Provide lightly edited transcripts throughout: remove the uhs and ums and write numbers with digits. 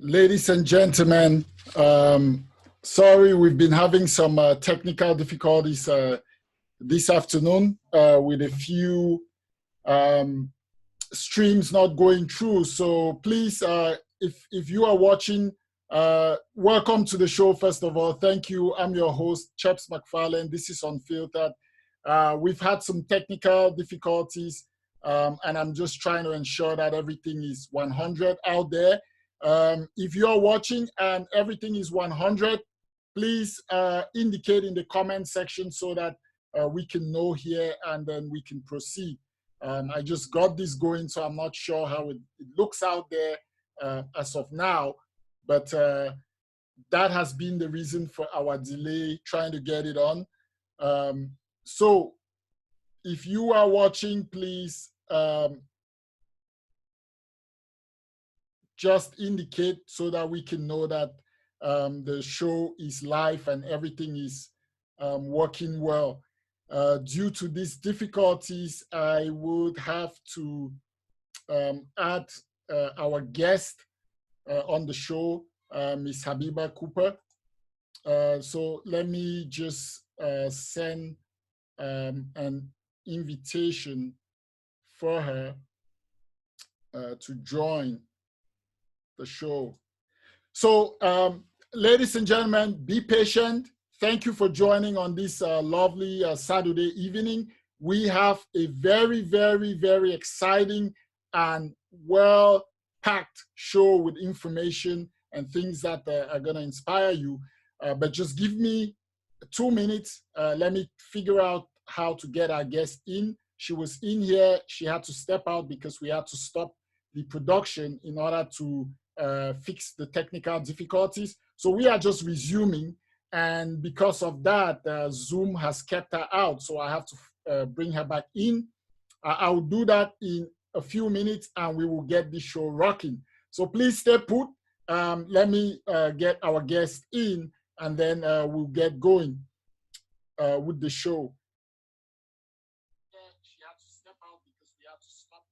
Ladies and gentlemen, sorry, we've been having some technical difficulties this afternoon with a few streams not going through. So please, if you are watching, welcome to the show, first of all. Thank you. I'm your host, Chaps McFarlane. This is Unfiltered. We've had some technical difficulties, and I'm just trying to ensure that everything is 100 out there. If you're watching and everything is 100, please indicate in the comment section so that we can know here and then we can proceed. I just got this going, so I'm not sure how it looks out there as of now, but that has been the reason for our delay trying to get it on. So if you are watching, please just indicate so that we can know that the show is live and everything is working well. Due to these difficulties, I would have to add our guest on the show, Ms. Habiba Cooper. So let me just send an invitation for her to join the show. So, ladies and gentlemen, be patient. Thank you for joining on this lovely Saturday evening. We have a very, very, very exciting and well-packed show with information and things that are going to inspire you. But just give me 2 minutes. Let me figure out how to get our guest in. She was in here. She had to step out because we had to stop the production in order to fix the technical difficulties. So we are just resuming, and because of that, Zoom has kept her out. So I have to bring her back in. I will do that in a few minutes, and we will get the show rocking. So please stay put. Let me get our guest in, and then we'll get going with the show. She had to step out because we had to stop.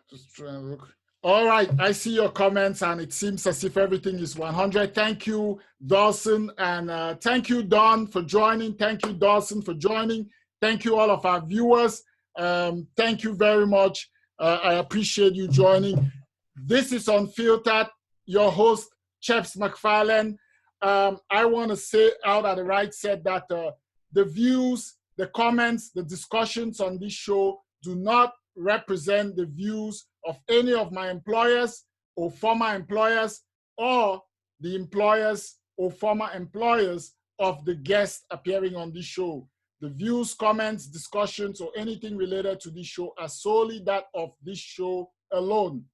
Just try and look. All right, I see your comments, and it seems as if everything is 100. Thank you, Dawson, and thank you, Don, for joining. Thank you, Dawson, for joining. Thank you, all of our viewers. Thank you very much. I appreciate you joining. This is Unfiltered, your host, Chaps McFarlane. I want to say out at the right set that the views, the comments, the discussions on this show do not represent the views of any of my employers or former employers or the employers or former employers of the guests appearing on this show. The views, comments, discussions, or anything related to this show are solely that of this show alone.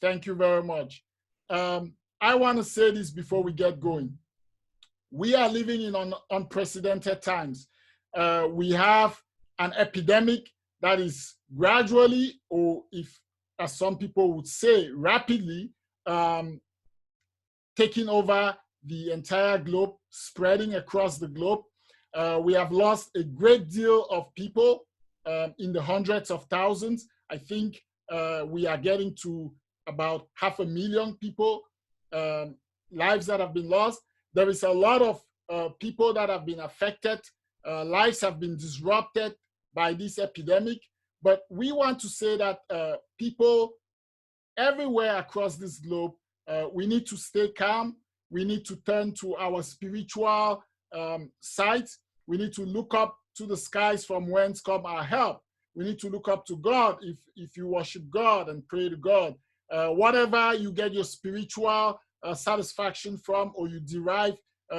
Thank you very much. I want to say this before we get going. We are living in unprecedented times. We have an epidemic that is gradually, or if, as some people would say, rapidly taking over the entire globe, spreading across the globe. We have lost a great deal of people in the hundreds of thousands. I think we are getting to about 500,000 people, lives that have been lost. There is a lot of people that have been affected. Lives have been disrupted by this epidemic. But we want to say that people everywhere across this globe, we need to stay calm. We need to turn to our spiritual sides. We need to look up to the skies from whence come our help. We need to look up to God if you worship God and pray to God. Whatever you get your spiritual satisfaction from, or you derive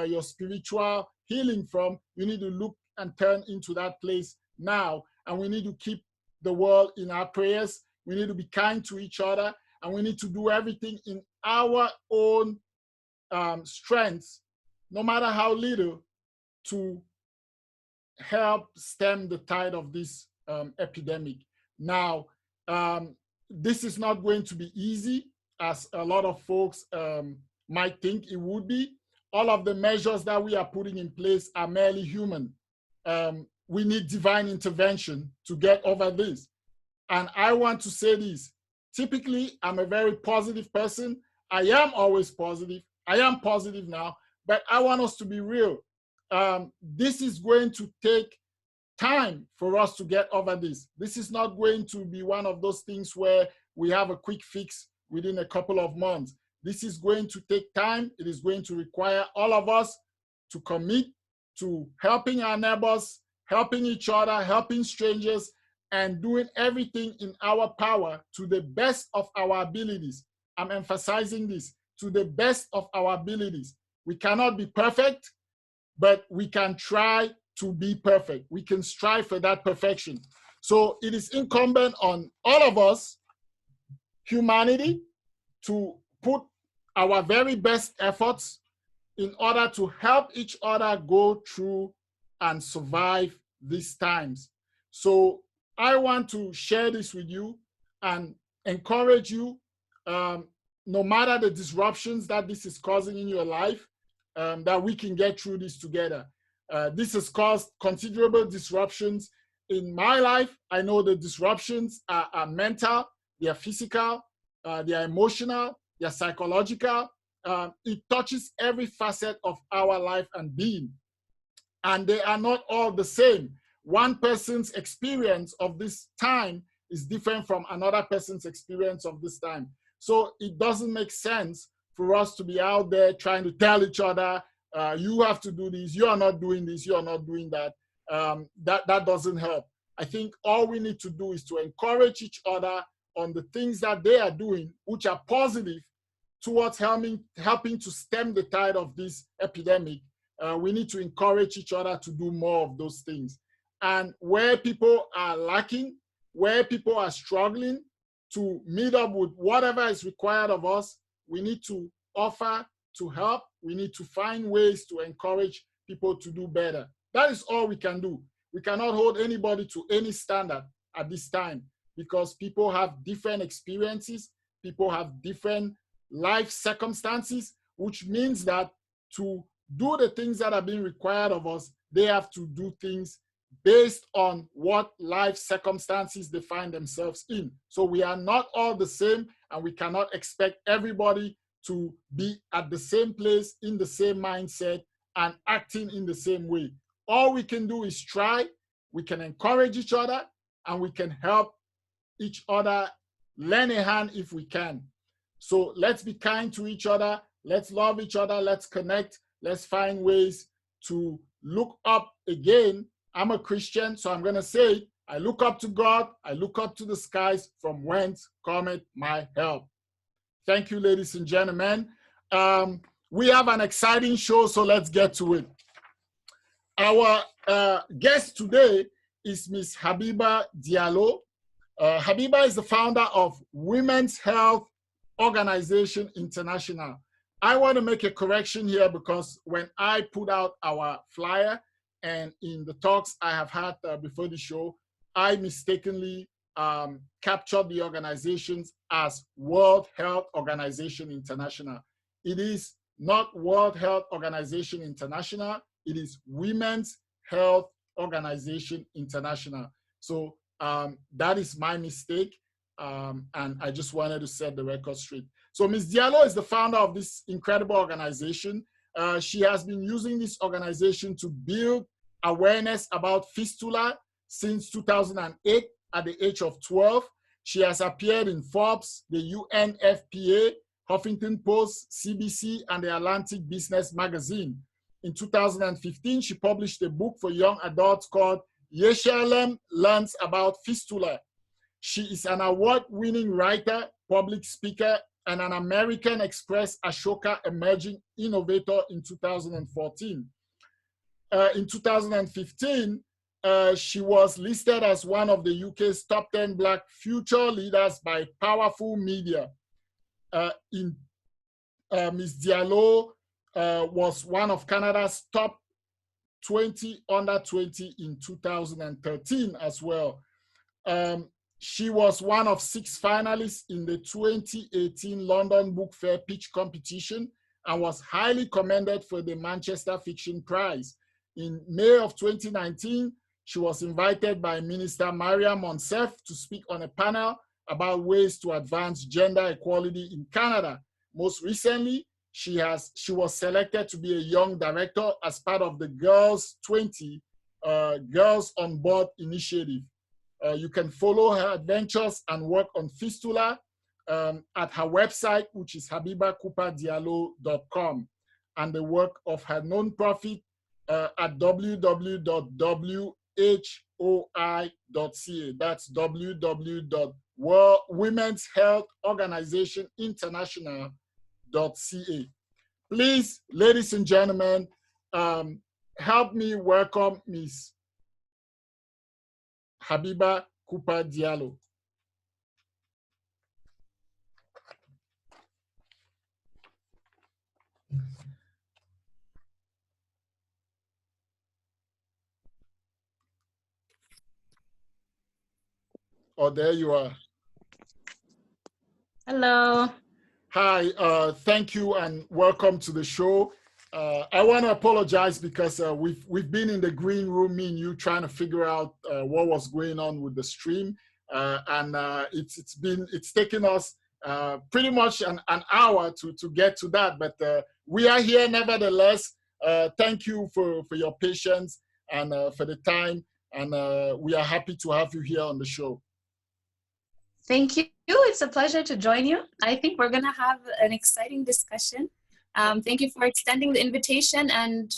your spiritual healing from, you need to look and turn into that place now. And we need to keep the world in our prayers. We need to be kind to each other, and we need to do everything in our own strengths, no matter how little, to help stem the tide of this epidemic. Now, this is not going to be easy, as a lot of folks might think it would be. All of the measures that we are putting in place are merely human. We need divine intervention to get over this. And I want to say this. Typically, I'm a very positive person. I am always positive. I am positive now, but I want us to be real. This is going to take time for us to get over this. This is not going to be one of those things where we have a quick fix within a couple of months. This is going to take time. It is going to require all of us to commit to helping our neighbors, helping each other, helping strangers, and doing everything in our power to the best of our abilities. I'm emphasizing this, to the best of our abilities. We cannot be perfect, but we can try to be perfect. We can strive for that perfection. So it is incumbent on all of us, humanity, to put our very best efforts in order to help each other go through and survive these times. So I want to share this with you and encourage you, no matter the disruptions that this is causing in your life, that we can get through this together. This has caused considerable disruptions in my life. I know the disruptions are mental, they are physical, they are emotional, they are psychological. It touches every facet of our life and being. And they are not all the same. One person's experience of this time is different from another person's experience of this time. So it doesn't make sense for us to be out there trying to tell each other, you have to do this, you are not doing this, you are not doing that. That doesn't help. I think all we need to do is to encourage each other on the things that they are doing, which are positive towards helping to stem the tide of this epidemic. We need to encourage each other to do more of those things. And where people are lacking, where people are struggling to meet up with whatever is required of us, we need to offer to help. We need to find ways to encourage people to do better. That is all we can do. We cannot hold anybody to any standard at this time because people have different experiences, people have different life circumstances, which means that to do the things that are being required of us, they have to do things based on what life circumstances they find themselves in. So we are not all the same, and we cannot expect everybody to be at the same place, in the same mindset, and acting in the same way. All we can do is try, we can encourage each other, and we can help each other lend a hand if we can. So let's be kind to each other, let's love each other, let's connect, let's find ways to look up again. I'm a Christian, so I'm going to say, I look up to God, I look up to the skies, from whence cometh my help. Thank you, ladies and gentlemen. We have an exciting show, so let's get to it. Our guest today is Ms. Habiba Diallo. Habiba is the founder of Women's Health Organization International. I want to make a correction here because when I put out our flyer and in the talks I have had before the show, I mistakenly captured the organizations as World Health Organization International. It is not World Health Organization International, it is Women's Health Organization International. So that is my mistake, and I just wanted to set the record straight. So Ms. Diallo is the founder of this incredible organization. She has been using this organization to build awareness about fistula since 2008 at the age of 12. She has appeared in Forbes, the UNFPA, Huffington Post, CBC, and the Atlantic Business Magazine. In 2015, she published a book for young adults called Yeshialem Learns About Fistula. She is an award-winning writer, public speaker, and an American Express-Ashoka Emerging Innovator in 2014. In 2015, she was listed as one of the UK's top 10 Black future leaders by Powerful Media. Ms. Diallo was one of Canada's top 20 under 20 in 2013 as well. She was one of 6 finalists in the 2018 London Book Fair pitch competition and was highly commended for the Manchester Fiction Prize. In May of 2019, she was invited by Minister Maria Monsef to speak on a panel about ways to advance gender equality in Canada. Most recently, she was selected to be a young director as part of the Girls 20 Girls on Board initiative. You can follow her adventures and work on fistula at her website, which is habibacooperdiallo.com, and the work of her nonprofit at www.hoi.ca. That's www.Women's Health Organization International.ca. Please, ladies and gentlemen, help me welcome Ms. Habiba Cooper Diallo. Oh, there you are. Hello. Hi, thank you and welcome to the show. I want to apologize because we've been in the green room, me and you, trying to figure out what was going on with the stream, and it's taken us pretty much an hour to get to that, but we are here nevertheless. Thank you for your patience and for the time, and we are happy to have you here on the show. Thank you. It's a pleasure to join you. I think we're going to have an exciting discussion. Thank you for extending the invitation, and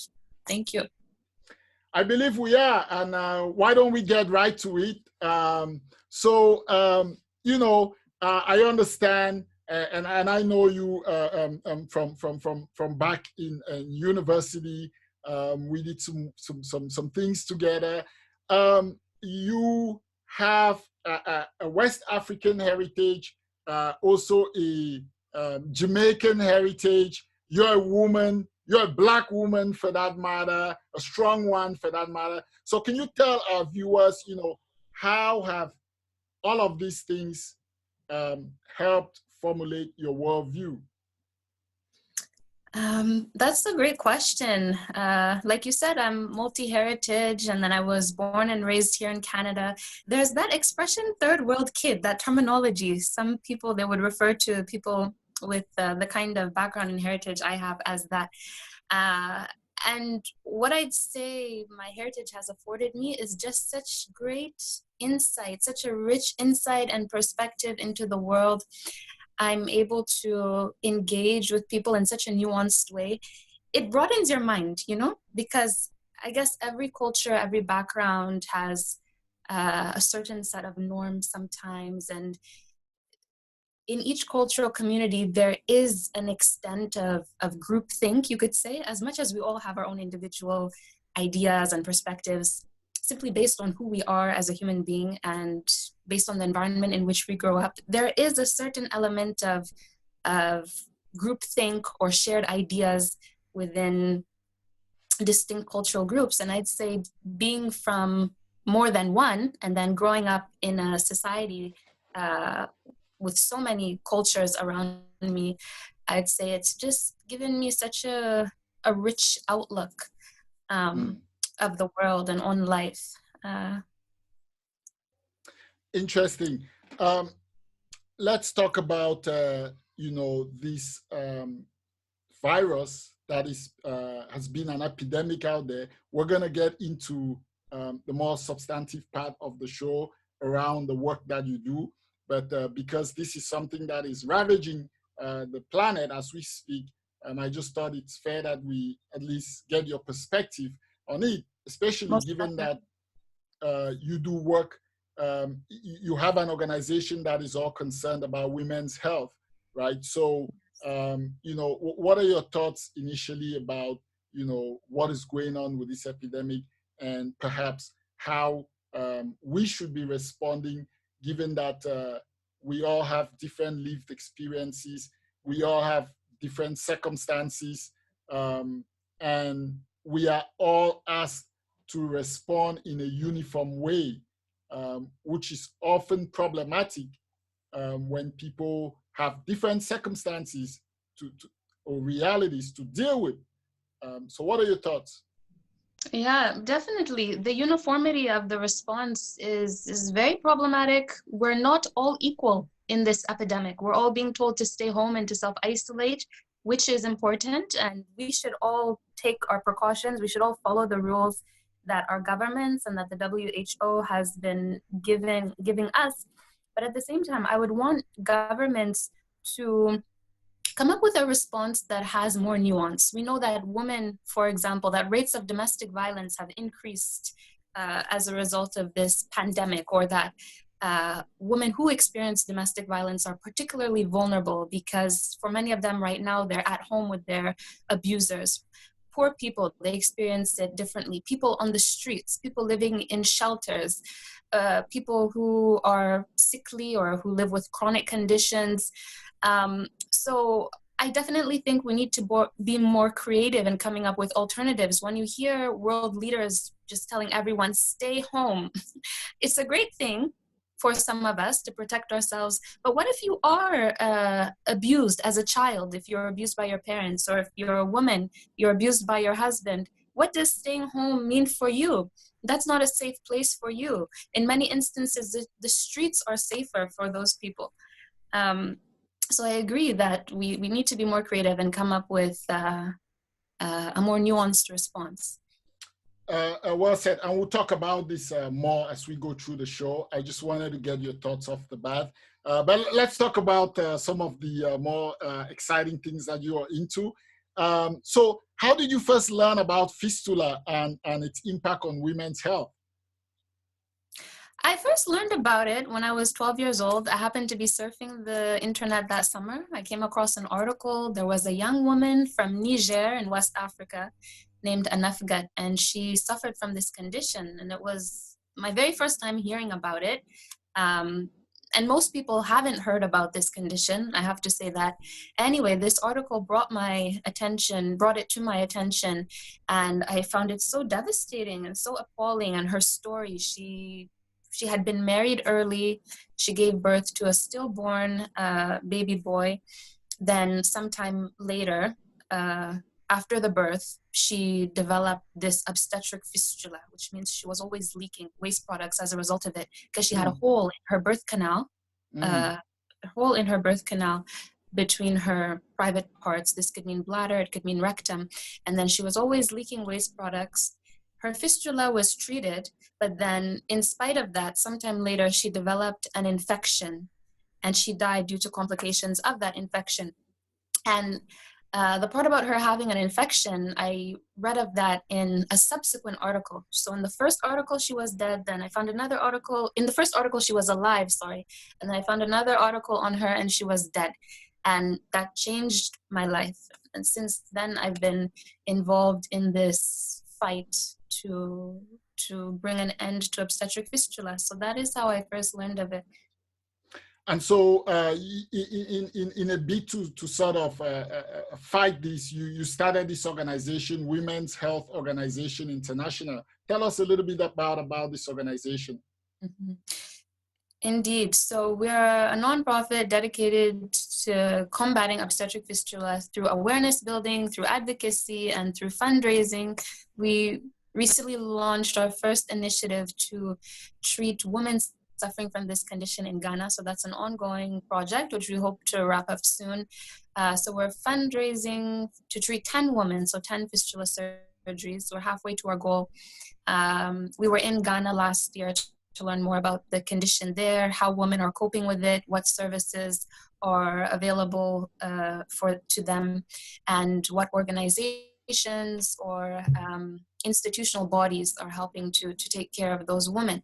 thank you. I believe we are, and why don't we get right to it? You know, I understand, and I know you from back in university. We did some things together. You have a West African heritage, also a Jamaican heritage. You're a woman, you're a Black woman for that matter, a strong one for that matter. So can you tell our viewers, you know, how have all of these things helped formulate your worldview? That's a great question. Like you said, I'm multi-heritage, and then I was born and raised here in Canada. There's that expression, third world kid, that terminology. Some people, they would refer to people with the kind of background and heritage I have as that. And what I'd say my heritage has afforded me is just such great insight, such a rich insight and perspective into the world. I'm able to engage with people in such a nuanced way. It broadens your mind, you know, because I guess every culture, every background has a certain set of norms sometimes. And in each cultural community, there is an extent of groupthink, you could say, as much as we all have our own individual ideas and perspectives, simply based on who we are as a human being and based on the environment in which we grow up. There is a certain element of groupthink or shared ideas within distinct cultural groups. And I'd say being from more than one and then growing up in a society with so many cultures around me, I'd say it's just given me such a rich outlook of the world and on life. Interesting. Let's talk about, you know, this virus that is has been an epidemic out there. We're going to get into the more substantive part of the show around the work that you do. But because this is something that is ravaging the planet as we speak, I just thought it's fair that we at least get your perspective on it, especially given that you do work, you have an organization that is all concerned about women's health, right? So, you know, what are your thoughts initially about, you know, what is going on with this epidemic and perhaps how we should be responding, given that we all have different lived experiences, we all have different circumstances, and we are all asked to respond in a uniform way which is often problematic when people have different circumstances or realities to deal with. So what are your thoughts? Yeah, definitely. The uniformity of the response is very problematic. We're not all equal in this epidemic. We're all being told to stay home and to self-isolate, which is important, and we should all take our precautions. We should all follow the rules that our governments and that the WHO has been giving us. But at the same time, I would want governments to come up with a response that has more nuance. We know that women, for example, that rates of domestic violence have increased as a result of this pandemic, or that women who experience domestic violence are particularly vulnerable because for many of them right now, they're at home with their abusers. Poor people, they experience it differently. People on the streets, people living in shelters, people who are sickly or who live with chronic conditions. So I definitely think we need to be more creative in coming up with alternatives. When you hear world leaders just telling everyone, stay home, it's a great thing for some of us to protect ourselves. But what if you are abused as a child, if you're abused by your parents, or if you're a woman, you're abused by your husband? What does staying home mean for you? That's not a safe place for you. In many instances, the streets are safer for those people. So I agree that we need to be more creative and come up with a more nuanced response. Well said. And we'll talk about this more as we go through the show. I just wanted to get your thoughts off the bat. But let's talk about some of the more exciting things that you are into. So how did you first learn about fistula and its impact on women's health? I first learned about it when I was 12 years old. I happened to be surfing the internet that summer. I came across an article. There was a young woman from Niger in West Africa named Anafgat, and she suffered from this condition. And it was my very first time hearing about it. And most people haven't heard about this condition, I have to say that. Anyway, this article brought it to my attention, and I found it so devastating and so appalling. And her story, she had been married early. She gave birth to a stillborn baby boy. Then sometime later, after the birth, she developed this obstetric fistula, which means she was always leaking waste products as a result of it, because she had a hole in her birth canal, between her private parts. This could mean bladder, it could mean rectum. And then she was always leaking waste products. Her fistula was treated, but then in spite of that, sometime later, she developed an infection, and she died due to complications of that infection. And the part about her having an infection, I read of that in a subsequent article. So in the first article, she was dead. Then I found another article. In the first article, she was alive, sorry. And then I found another article on her, and she was dead. And that changed my life. And since then, I've been involved in this fight to bring an end to obstetric fistula. So that is how I first learned of it. And so in a bid to sort of fight this, you started this organization, Women's Health Organization International. Tell us a little bit about this organization. Mm-hmm. Indeed. So we're a nonprofit dedicated to combating obstetric fistula through awareness building, through advocacy, and through fundraising. We recently launched our first initiative to treat women suffering from this condition in Ghana. So that's an ongoing project, which we hope to wrap up soon. So we're fundraising to treat 10 women, so 10 fistula surgeries. We're halfway to our goal. We were in Ghana last year to learn more about the condition there, how women are coping with it, what services are available to them, and what organizations or institutional bodies are helping to take care of those women.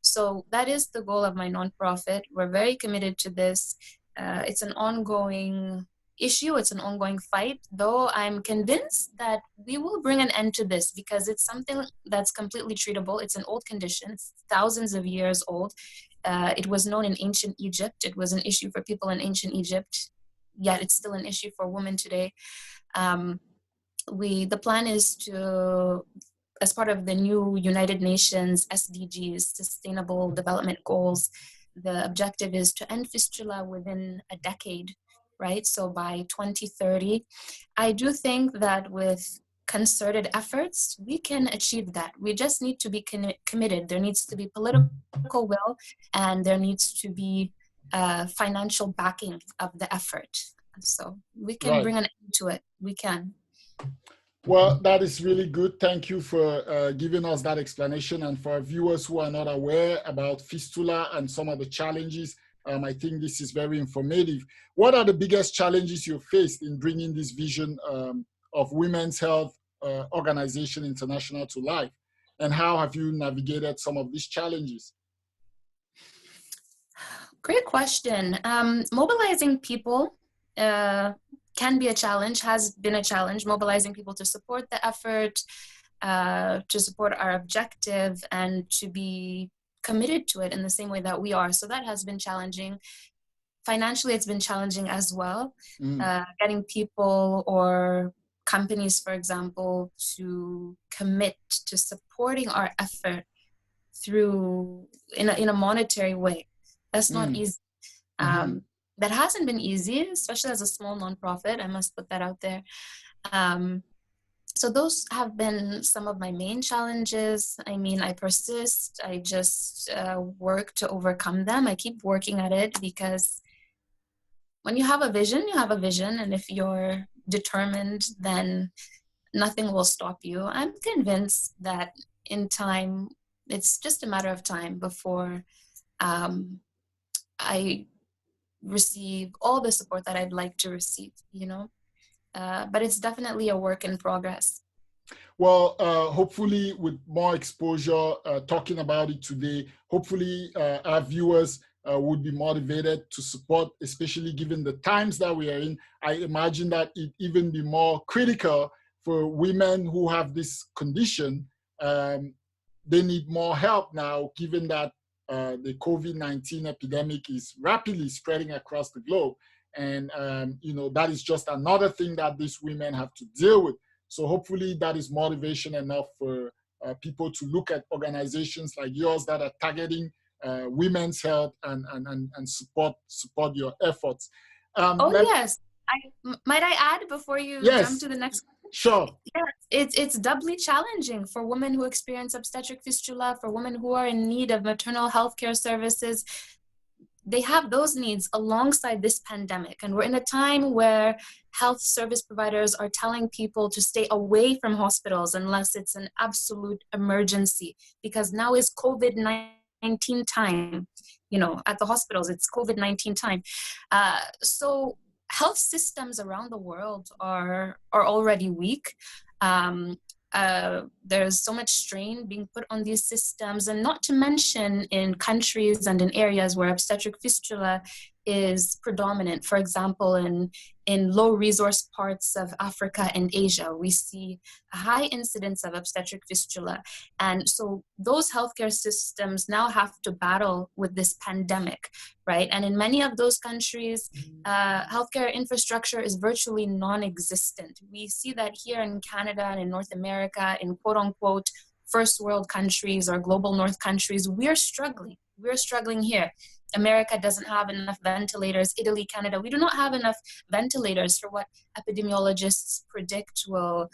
So that is the goal of my nonprofit. We're very committed to this. It's an ongoing issue. It's an ongoing fight, though I'm convinced that we will bring an end to this because it's something that's completely treatable. It's an old condition. It's thousands of years old. It was known in ancient Egypt. It was an issue for people in ancient Egypt, yet it's still an issue for women today. The plan is to as part of the new United Nations SDGs, Sustainable Development Goals, the objective is to end fistula within a decade, right? So by 2030, I do think that with concerted efforts, we can achieve that. We just need to be committed. There needs to be political will, and there needs to be financial backing of the effort. So we can Right. bring an end to it. We can. Well, that is really good. Thank you for giving us that explanation. And for our viewers who are not aware about fistula and some of the challenges, I think this is very informative. What are the biggest challenges you faced in bringing this vision of Women's Health Organization International to life? And how have you navigated some of these challenges? Great question. Mobilizing people can be a challenge, has been a challenge, mobilizing people to support the effort, to support our objective, and to be committed to it in the same way that we are. So that has been challenging. Financially, it's been challenging as well. Getting people or companies, for example, to commit to supporting our effort through in a monetary way. That's not easy. That hasn't been easy, especially as a small nonprofit. I must put that out there. So those have been some of my main challenges. I mean, I persist. I just work to overcome them. I keep working at it because when you have a vision, you have a vision. And if you're determined, then nothing will stop you. I'm convinced that in time, it's just a matter of time before I receive all the support that I'd like to receive, you know? But it's definitely a work in progress. Well, hopefully with more exposure, talking about it today, hopefully our viewers would be motivated to support, especially given the times that we are in. I imagine that it even be more critical for women who have this condition. They need more help now, given that the COVID-19 epidemic is rapidly spreading across the globe. And, that is just another thing that these women have to deal with. So hopefully that is motivation enough for people to look at organizations like yours that are targeting women's health and support your efforts. Yes. Might I add before you jump to the next one? Sure. Yeah, it's doubly challenging for women who experience obstetric fistula, for women who are in need of maternal health care services. They have those needs alongside this pandemic. And we're in a time where health service providers are telling people to stay away from hospitals unless it's an absolute emergency, because now is COVID-19 time. At the hospitals, it's COVID-19 time. So health systems around the world are already weak. There's so much strain being put on these systems, and not to mention in countries and in areas where obstetric fistula is predominant. For example, in low resource parts of Africa and Asia, we see a high incidence of obstetric fistula. And so those healthcare systems now have to battle with this pandemic, right? And in many of those countries, healthcare infrastructure is virtually non-existent. We see that here in Canada and in North America, in quote unquote first world countries or global north countries, we're struggling. We're struggling here. America doesn't have enough ventilators. Italy, Canada, we do not have enough ventilators for what epidemiologists predict will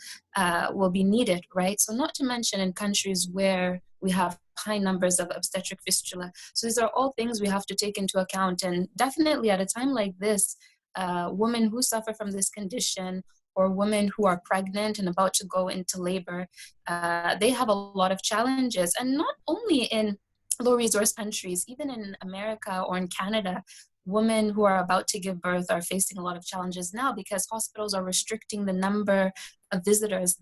be needed, right? So not to mention in countries where we have high numbers of obstetric fistula. So these are all things we have to take into account. And definitely at a time like this, women who suffer from this condition or women who are pregnant and about to go into labor, they have a lot of challenges. And not only in low resource countries, even in America or in Canada, women who are about to give birth are facing a lot of challenges now because hospitals are restricting the number of visitors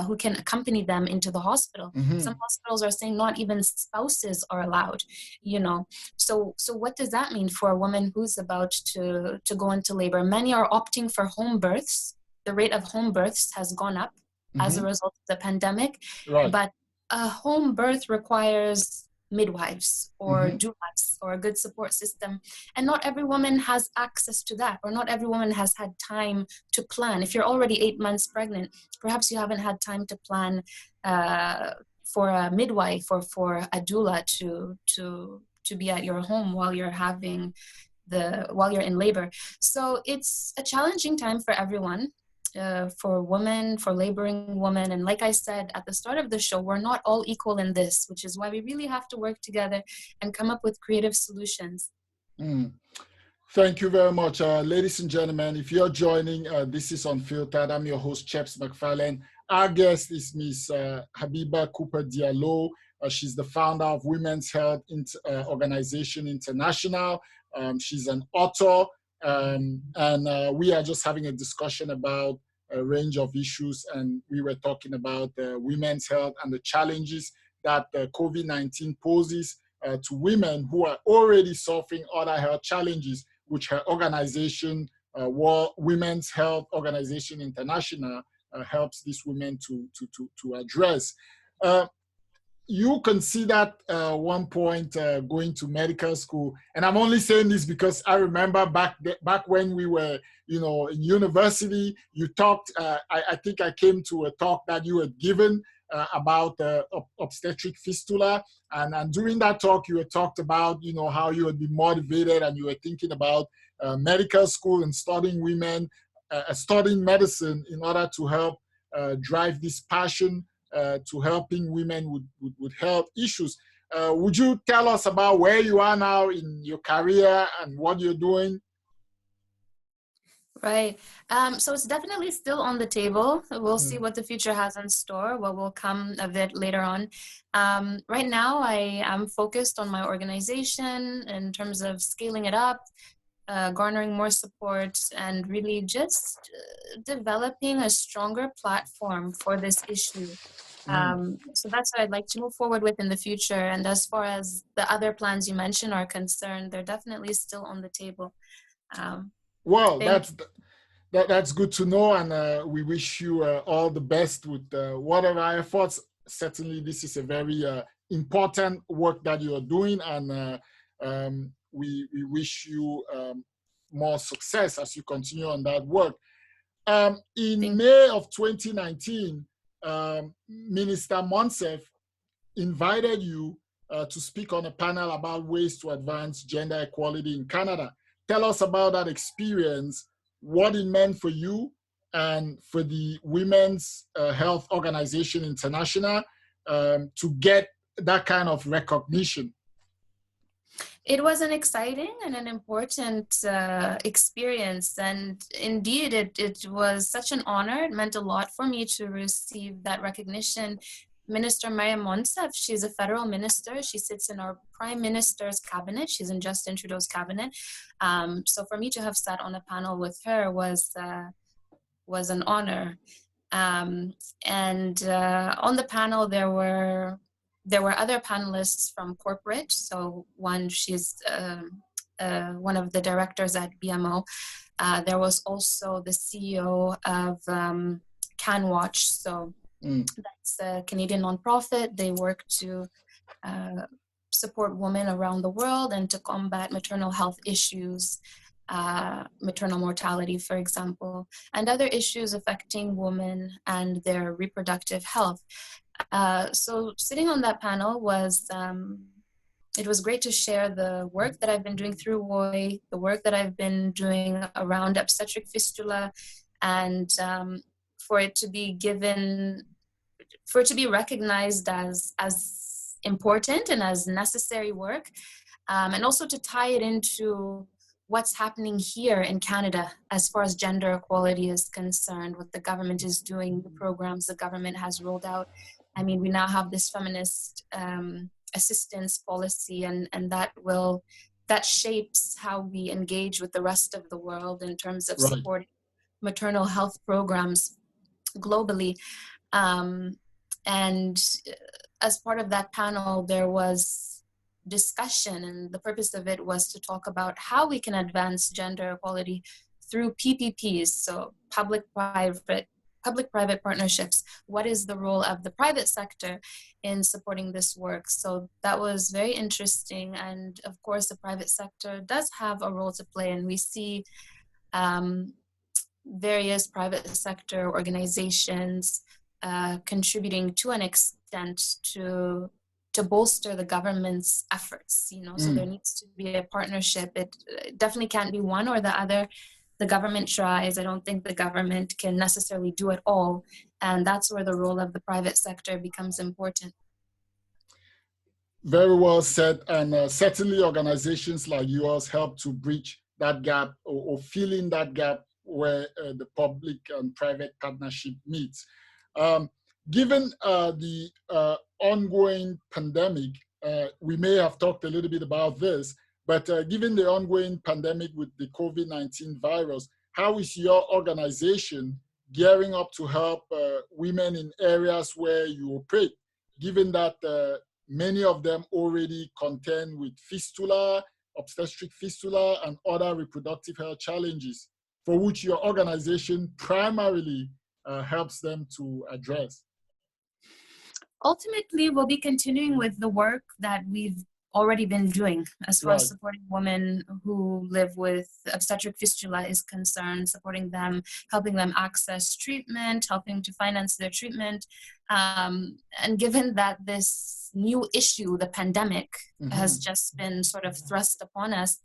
who can accompany them into the hospital. Some hospitals are saying not even spouses are allowed, So what does that mean for a woman who's about to go into labor? Many are opting for home births. The rate of home births has gone up as a result of the pandemic. Right. But a home birth requires midwives or doulas or a good support system. And not every woman has access to that, or not every woman has had time to plan. If you're already 8 months pregnant, perhaps you haven't had time to plan for a midwife or for a doula to be at your home while you're in labor. So it's a challenging time for everyone. For women, for laboring women. And like I said at the start of the show, we're not all equal in this, which is why we really have to work together and come up with creative solutions. Thank you very much. Ladies and gentlemen, if you're joining, this is Unfiltered. I'm your host, Cheps McFarlane. Our guest is Miss Habiba Cooper Diallo. She's the founder of Women's Health Organization International. She's an author, and we are just having a discussion about a range of issues, and we were talking about women's health and the challenges that COVID-19 poses to women who are already suffering other health challenges, which her organization, Women's Health Organization International, helps these women to address. You considered one point going to medical school, and I'm only saying this because I remember back when we were, in university. You talked. I think I came to a talk that you had given about obstetric fistula, and during that talk you had talked about how you would be motivated and you were thinking about medical school and studying medicine in order to help drive this passion to helping women with health issues. Would you tell us about where you are now in your career and what you're doing? Right. So it's definitely still on the table. We'll see what the future has in store, what will come of it later on. Right now, I am focused on my organization in terms of scaling it up, garnering more support, and really just developing a stronger platform for this issue. So that's what I'd like to move forward with in the future. And as far as the other plans you mentioned are concerned, they're definitely still on the table. Well, that's good to know, and we wish you all the best with whatever efforts. Certainly, this is a very important work that you are doing, and we wish you more success as you continue on that work. In May of 2019, Minister Monsef invited you to speak on a panel about ways to advance gender equality in Canada. Tell us about that experience, what it meant for you and for the Women's Health Organization International to get that kind of recognition. It was an exciting and an important experience, and indeed it was such an honor. It meant a lot for me to receive that recognition. Minister Maria Monsef, she's a federal minister. She sits in our Prime Minister's cabinet. She's in Justin Trudeau's cabinet. So for me to have sat on a panel with her was an honor. And on the panel, there were other panelists from corporate. So she's one of the directors at BMO. There was also the CEO of CanWatch. So that's a Canadian nonprofit. They work to support women around the world and to combat maternal health issues, maternal mortality, for example, and other issues affecting women and their reproductive health. So sitting on that panel it was great to share the work that I've been doing through WOI, the work that I've been doing around obstetric fistula, and for it to be recognized as important and as necessary work, and also to tie it into what's happening here in Canada as far as gender equality is concerned, what the government is doing, the programs the government has rolled out. I mean, we now have this feminist assistance policy, and that shapes how we engage with the rest of the world in terms of supporting maternal health programs globally. And as part of that panel, there was discussion, and the purpose of it was to talk about how we can advance gender equality through PPPs, so public-private partnerships. What is the role of the private sector in supporting this work? So that was very interesting. And of course, the private sector does have a role to play, and we see various private sector organizations contributing to an extent to bolster the government's efforts, so there needs to be a partnership. It definitely can't be one or the other. The government tries. I don't think the government can necessarily do it all. And that's where the role of the private sector becomes important. Very well said. And certainly organizations like yours help to bridge that gap or fill in that gap where the public and private partnership meets. Given the ongoing pandemic, we may have talked a little bit about this, but given the ongoing pandemic with the COVID-19 virus, how is your organization gearing up to help women in areas where you operate, given that many of them already contend with fistula, obstetric fistula, and other reproductive health challenges for which your organization primarily helps them to address? Ultimately, we'll be continuing with the work that we've already been doing as far as supporting women who live with obstetric fistula is concerned, supporting them, helping them access treatment, helping to finance their treatment. And given that this new issue, the pandemic, has just been sort of thrust upon us,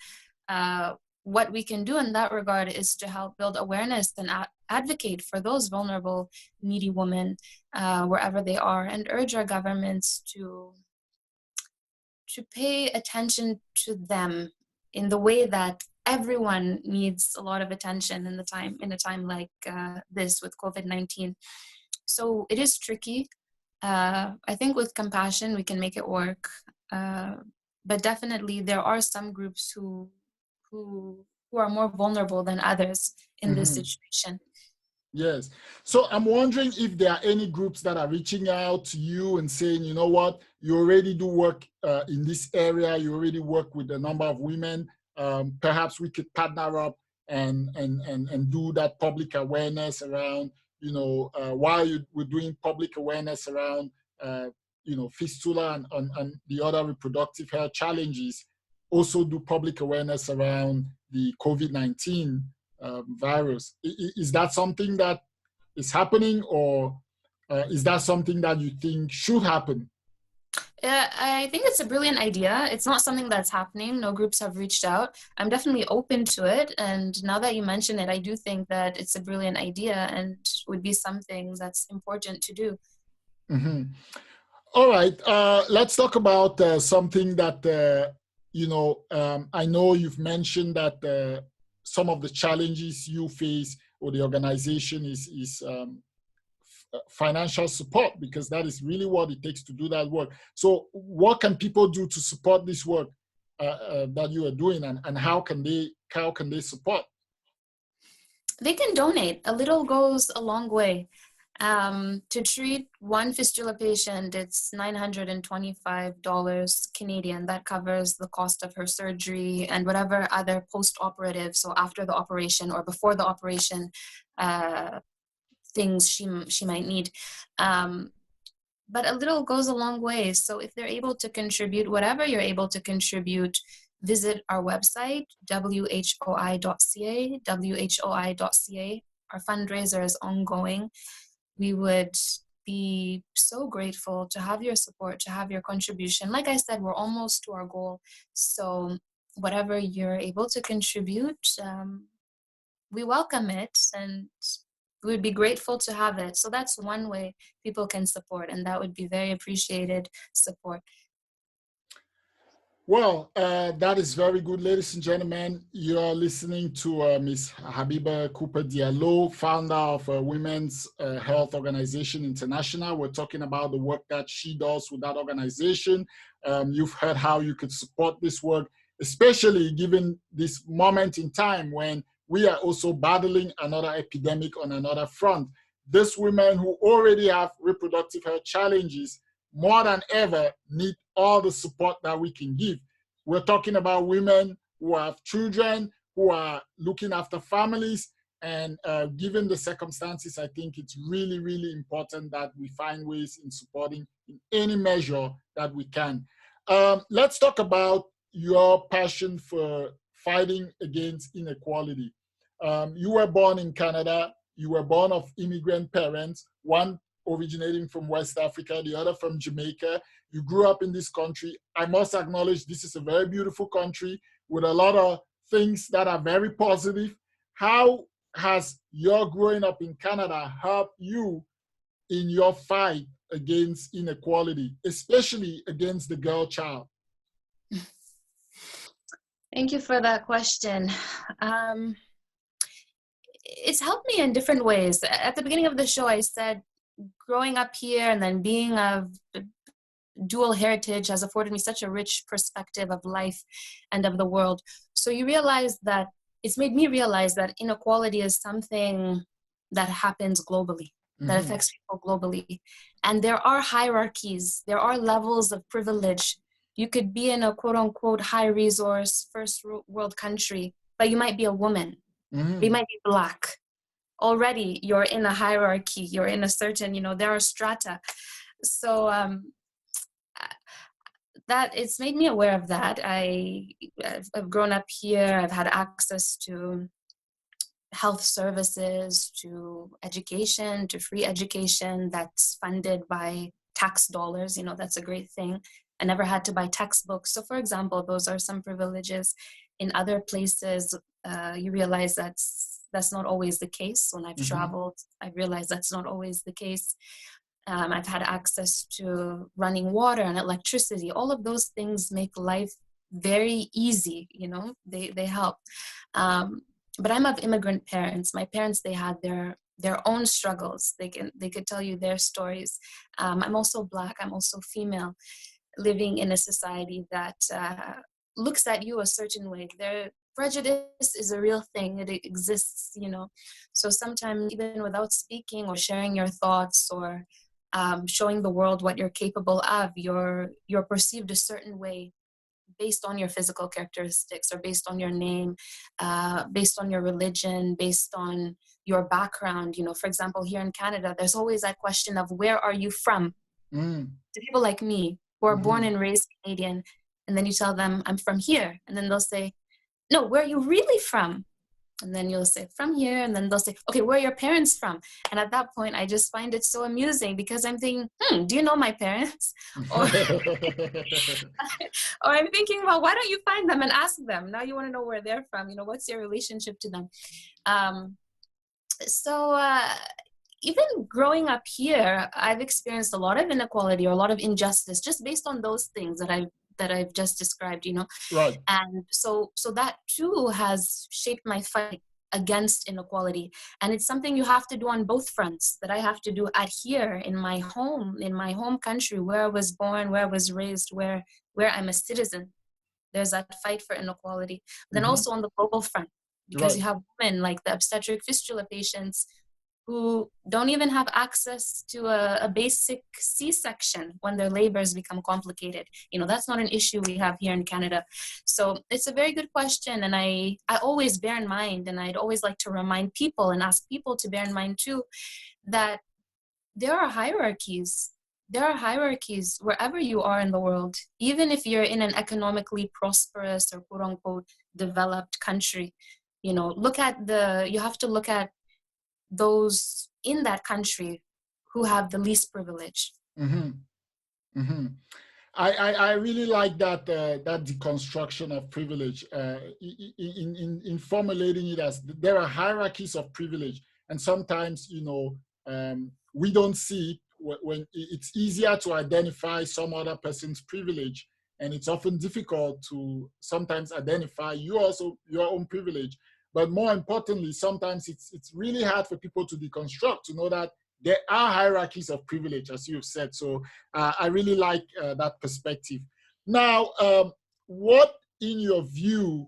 what we can do in that regard is to help build awareness and advocate for those vulnerable, needy women wherever they are, and urge our governments to pay attention to them in the way that everyone needs a lot of attention in a time like this with COVID-19. So it is tricky. I think with compassion we can make it work, but definitely there are some groups who are more vulnerable than others in this situation. Yes. So I'm wondering if there are any groups that are reaching out to you and saying, you know what, you already do work in this area, you already work with a number of women, perhaps we could partner up and do that public awareness around, while we're doing public awareness around, fistula and the other reproductive health challenges, also do public awareness around the COVID-19 virus. Is that something that is happening, or is that something that you think should happen? I think it's a brilliant idea. It's not something that's happening. No groups have reached out. I'm definitely open to it. And now that you mention it, I do think that it's a brilliant idea and would be something that's important to do. All right. Let's talk about something that, I know you've mentioned that some of the challenges you face or the organization is financial support, because that is really what it takes to do that work. So what can people do to support this work that you are doing, and how can they support? They can donate. A little goes a long way. To treat one fistula patient, it's $925 Canadian. That covers the cost of her surgery and whatever other post-operative, so after the operation or before the operation, things she might need. But a little goes a long way. So if they're able to contribute, whatever you're able to contribute, visit our website, whoi.ca, whoi.ca. Our fundraiser is ongoing. We would be so grateful to have your support, to have your contribution. Like I said, we're almost to our goal. So whatever you're able to contribute, we welcome it, and we would be grateful to have it. So that's one way people can support, and that would be very appreciated support. Well, that is very good, ladies and gentlemen. You are listening to Ms. Habiba Cooper Diallo, founder of Women's Health Organization International. We're talking about the work that she does with that organization. You've heard how you could support this work, especially given this moment in time when we are also battling another epidemic on another front. These women who already have reproductive health challenges more than ever need all the support that we can give. We're talking about women who have children, who are looking after families, And given the circumstances, I think it's really, really important that we find ways in supporting in any measure that we can. Let's talk about your passion for fighting against inequality. You were born in Canada. You were born of immigrant parents, one originating from West Africa, the other from Jamaica. You grew up in this country. I must acknowledge this is a very beautiful country with a lot of things that are very positive. How has your growing up in Canada helped you in your fight against inequality, especially against the girl child? Thank you for that question. It's helped me in different ways. At the beginning of the show, I said growing up here and then being of dual heritage has afforded me such a rich perspective of life and of the world. So you realize that it's made me realize that inequality is something that happens globally, that affects people globally. And there are hierarchies, there are levels of privilege. You could be in a quote unquote high resource first world country, but you might be a woman, you might be Black. Already you're in a hierarchy, you're in a certain, there are strata. So that it's made me aware of that. I've grown up here, I've had access to health services, to education, to free education that's funded by tax dollars. That's a great thing. I never had to buy textbooks. So for example, those are some privileges. In other places, you realize that's not always the case. When I've traveled, I realized that's not always the case. I've had access to running water and electricity. All of those things make life very easy, they help. But I'm of immigrant parents. My parents, they had their own struggles. They could tell you their stories. I'm also Black, I'm also female, living in a society that looks at you a certain way. Their prejudice is a real thing. It exists, So sometimes even without speaking or sharing your thoughts or showing the world what you're capable of, you're perceived a certain way based on your physical characteristics or based on your name, based on your religion, based on your background. For example, here in Canada, there's always that question of where are you from? To people like me who are born and raised Canadian, and then you tell them I'm from here, and then they'll say, no, where are you really from? And then you'll say, from here. And then they'll say, okay, where are your parents from? And at that point, I just find it so amusing because I'm thinking, do you know my parents? Or, or I'm thinking, well, why don't you find them and ask them? Now you want to know where they're from. What's your relationship to them? Even growing up here, I've experienced a lot of inequality or a lot of injustice just based on those things that I've just described, Right. And so that too has shaped my fight against inequality. And it's something you have to do on both fronts, that I have to do at here in my home country, where I was born, where I was raised, where I'm a citizen. There's that fight for inequality. Then also on the global front, because you have women like the obstetric fistula patients who don't even have access to a basic C-section when their labors become complicated. That's not an issue we have here in Canada. So it's a very good question, and I always bear in mind, and I'd always like to remind people and ask people to bear in mind too, that there are hierarchies. There are hierarchies wherever you are in the world, even if you're in an economically prosperous or quote unquote developed country. You have to look at those in that country who have the least privilege. I really like that that deconstruction of privilege in formulating it as there are hierarchies of privilege, and sometimes we don't see it when it's easier to identify some other person's privilege, and it's often difficult to sometimes identify your own privilege. But more importantly, sometimes it's really hard for people to deconstruct, to know that there are hierarchies of privilege, as you've said. So I really like that perspective. Now, what in your view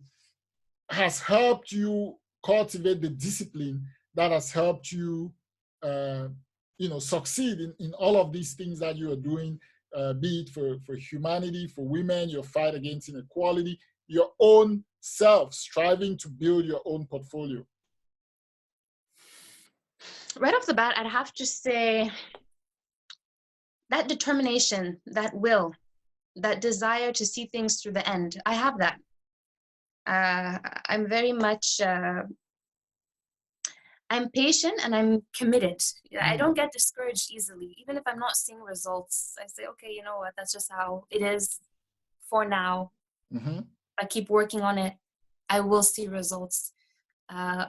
has helped you cultivate the discipline that has helped you, succeed in all of these things that you are doing, be it for humanity, for women, your fight against inequality, your own self, striving to build your own portfolio? Right off the bat, I'd have to say that determination, that will, that desire to see things through the end. I have that. I'm very much, I'm patient and I'm committed. I don't get discouraged easily. Even if I'm not seeing results, I say, okay, you know what, that's just how it is for now. I keep working on it, I will see results.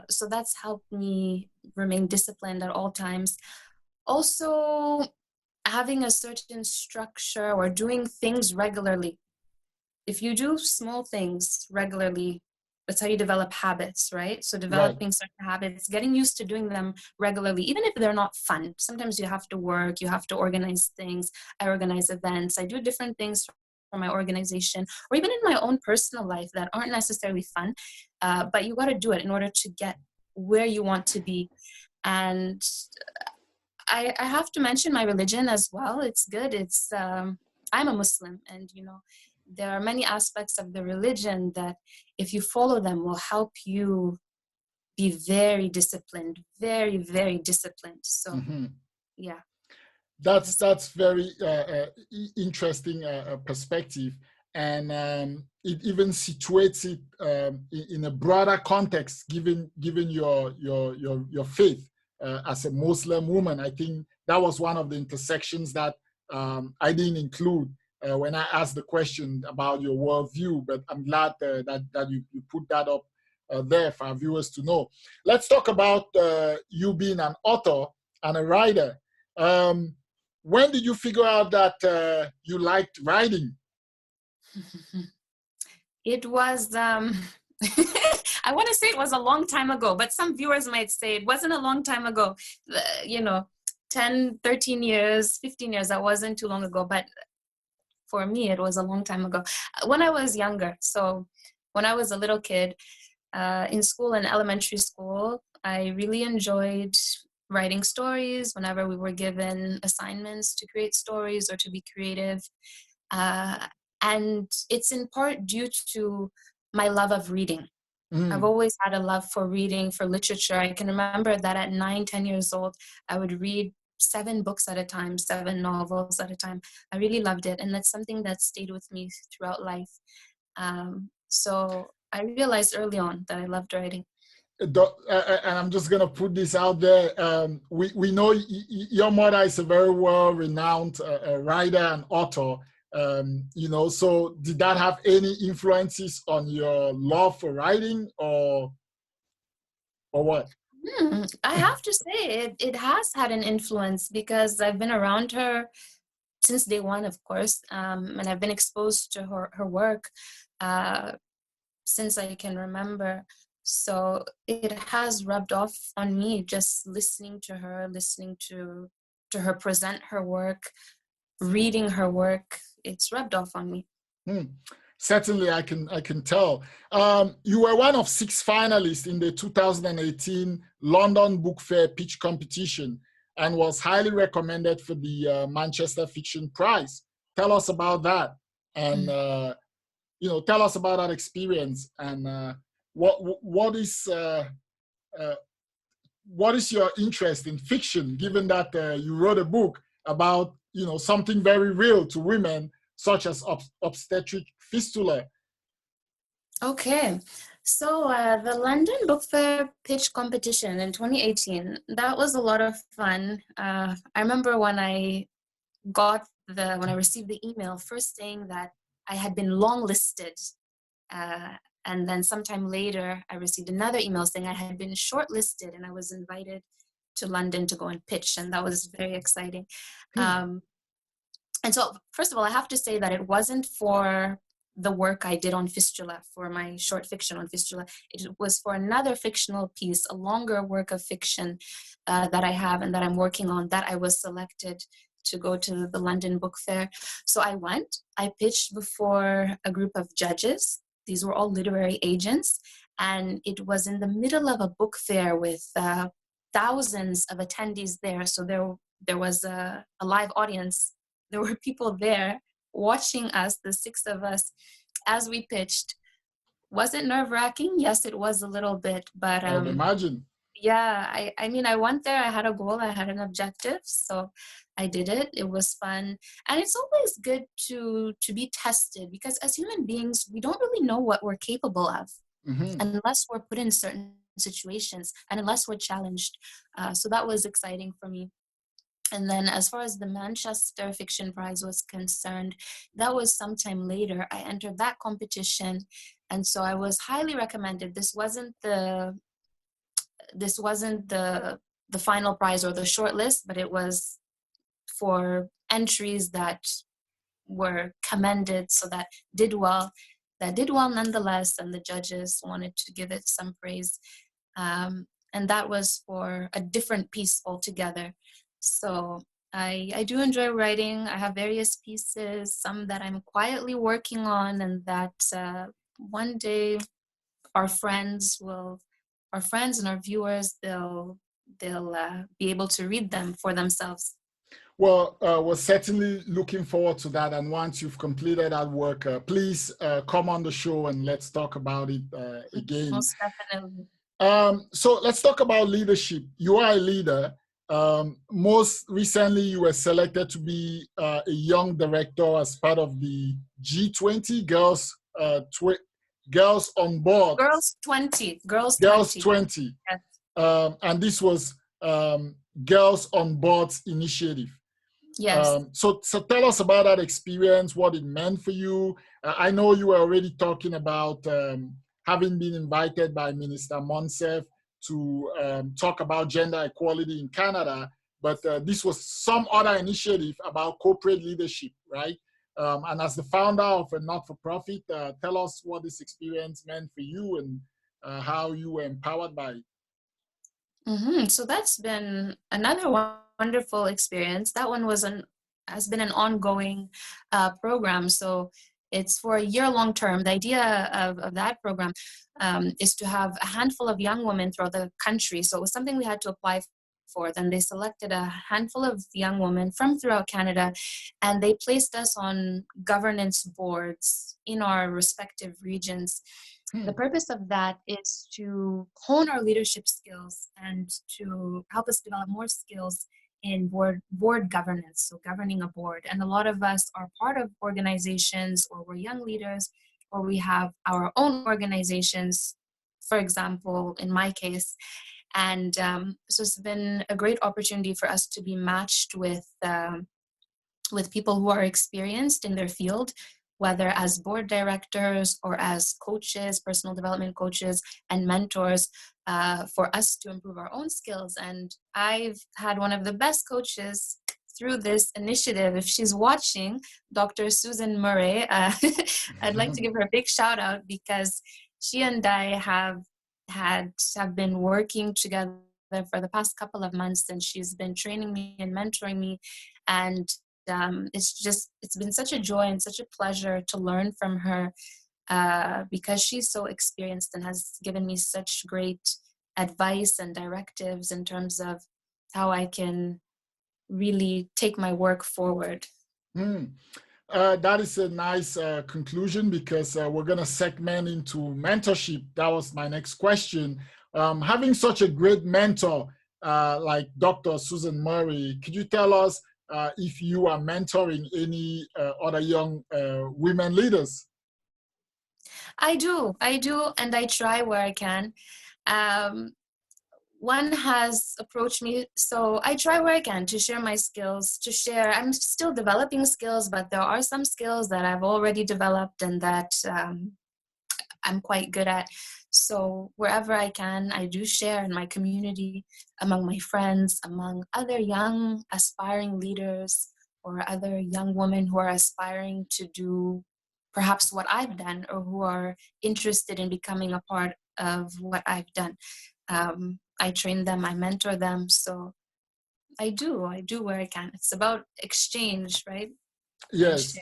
So that's helped me remain disciplined at all times. Also, having a certain structure or doing things regularly. If you do small things regularly, that's how you develop habits, right? So developing certain habits, getting used to doing them regularly, even if they're not fun. Sometimes you have to work, you have to organize things. I organize events, I do different things for my organization, or even in my own personal life that aren't necessarily fun, but you got to do it in order to get where you want to be. And I have to mention my religion as well. It's good. I'm a Muslim, and there are many aspects of the religion that, if you follow them, will help you be very disciplined, very, very disciplined. So, yeah. That's very interesting perspective, and it even situates it in a broader context, given your faith as a Muslim woman. I think that was one of the intersections that I didn't include when I asked the question about your worldview, but I'm glad that you put that up there for our viewers to know. Let's talk about you being an author and a writer. When did you figure out that you liked writing? It was, I want to say it was a long time ago, but some viewers might say it wasn't a long time ago. 10, 13 years, 15 years, that wasn't too long ago. But for me, it was a long time ago. When I was younger, so when I was a little kid, in school, in elementary school, I really enjoyed writing stories whenever we were given assignments to create stories or to be creative. And it's in part due to my love of reading. I've always had a love for reading, for literature. I can remember that at 9, 10 years old, I would read 7 books at a time, 7 novels at a time. I really loved it. And that's something that stayed with me throughout life. So I realized early on that I loved writing. And I'm just going to put this out there. We know your mother is a very well-renowned writer and author. So did that have any influences on your love for writing or what? I have to say it has had an influence, because I've been around her since day one, of course, and I've been exposed to her work since I can remember. So it has rubbed off on me, just listening to her present her work, reading her work. It's rubbed off on me. Certainly, I can tell. You were one of 6 finalists in the 2018 London Book Fair pitch competition and was highly recommended for the Manchester Fiction Prize. Tell us about that, and tell us about that experience, and what is your interest in fiction, given that you wrote a book about something very real to women, such as obstetric fistula. Okay, so the London Book Fair pitch competition in 2018, that was a lot of fun. I remember when I received the email first saying that I had been longlisted, and then sometime later I received another email saying I had been shortlisted and I was invited to London to go and pitch, and that was very exciting. And so, first of all, I have to say that it wasn't for the work I did on fistula, for my short fiction on fistula. It was for another fictional piece, a longer work of fiction that I have and that I'm working on, that I was selected to go to the London Book Fair. So I went, I pitched before a group of judges. These were all literary agents. And it was in the middle of a book fair with thousands of attendees there. So there was a live audience. There were people there watching us, the 6 of us, as we pitched. Was it nerve-wracking? Yes, it was a little bit, but I would imagine. Yeah, I mean, I went there, I had a goal, I had an objective, so I did it. It was fun. And it's always good to be tested, because as human beings, we don't really know what we're capable of Mm-hmm. unless we're put in certain situations and unless we're challenged. So that was exciting for me. And then as far as the Manchester Fiction Prize was concerned, that was sometime later. I entered that competition, and so I was highly recommended. This wasn't the final prize or the short list, but it was for entries that were commended, so that did well nonetheless, and the judges wanted to give it some praise. And that was for a different piece altogether. So I do enjoy writing. I have various pieces, some that I'm quietly working on, and that one day our friends and our viewers, they'll be able to read them for themselves. Well, we're certainly looking forward to that. And once you've completed that work, please come on the show and let's talk about it again. Most definitely. So let's talk about leadership. You are a leader. Most recently, you were selected to be a young director as part of the G20 Girls on Board. Girls 20. Girls 20. Yes. And this was Girls on Board's initiative. Yes. So tell us about that experience, what it meant for you. I know you were already talking about having been invited by Minister Monsef to talk about gender equality in Canada, but this was some other initiative about corporate leadership, right? And as the founder of a not-for-profit, tell us what this experience meant for you and how you were empowered by it. Mm-hmm. So that's been another wonderful experience. That one has been an ongoing program. So it's for a year-long term. The idea of that program is to have a handful of young women throughout the country. So it was something we had to apply for. Then they selected a handful of young women from throughout Canada, and they placed us on governance boards in our respective regions. The purpose of that is to hone our leadership skills and to help us develop more skills in board governance, so governing a board. And a lot of us are part of organizations, or we're young leaders, or we have our own organizations, for example, in my case. And so it's been a great opportunity for us to be matched with people who are experienced in their field, whether as board directors or as coaches, personal development coaches and mentors, for us to improve our own skills. And I've had one of the best coaches through this initiative. If she's watching, Dr. Susan Murray, I'd like to give her a big shout out, because she and I have been working together for the past couple of months, and she's been training me and mentoring me. And it's been such a joy and such a pleasure to learn from her, because she's so experienced and has given me such great advice and directives in terms of how I can really take my work forward. That is a nice conclusion, because we're going to segment into mentorship. That was my next question. Having such a great mentor like Dr. Susan Murray, could you tell us if you are mentoring any other young women leaders? I do, and I try where I can. One has approached me, so I try where I can to share my skills, I'm still developing skills, but there are some skills that I've already developed and that I'm quite good at. So wherever I can, I do share in my community, among my friends, among other young aspiring leaders, or other young women who are aspiring to do perhaps what I've done, or who are interested in becoming a part of what I've done. I train them, I mentor them. So I do where I can. It's about exchange, right? Yes.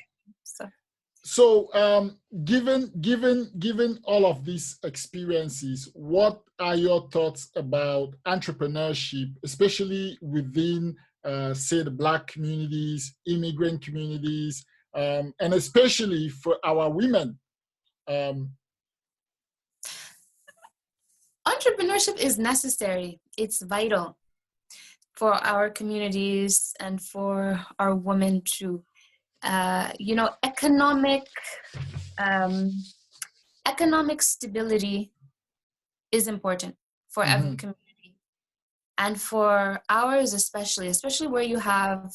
So given all of these experiences, what are your thoughts about entrepreneurship, especially within, say, the Black communities, immigrant communities, and especially for our women? Entrepreneurship is necessary. It's vital for our communities and for our women too. Economic stability is important for every community, and for ours especially where you have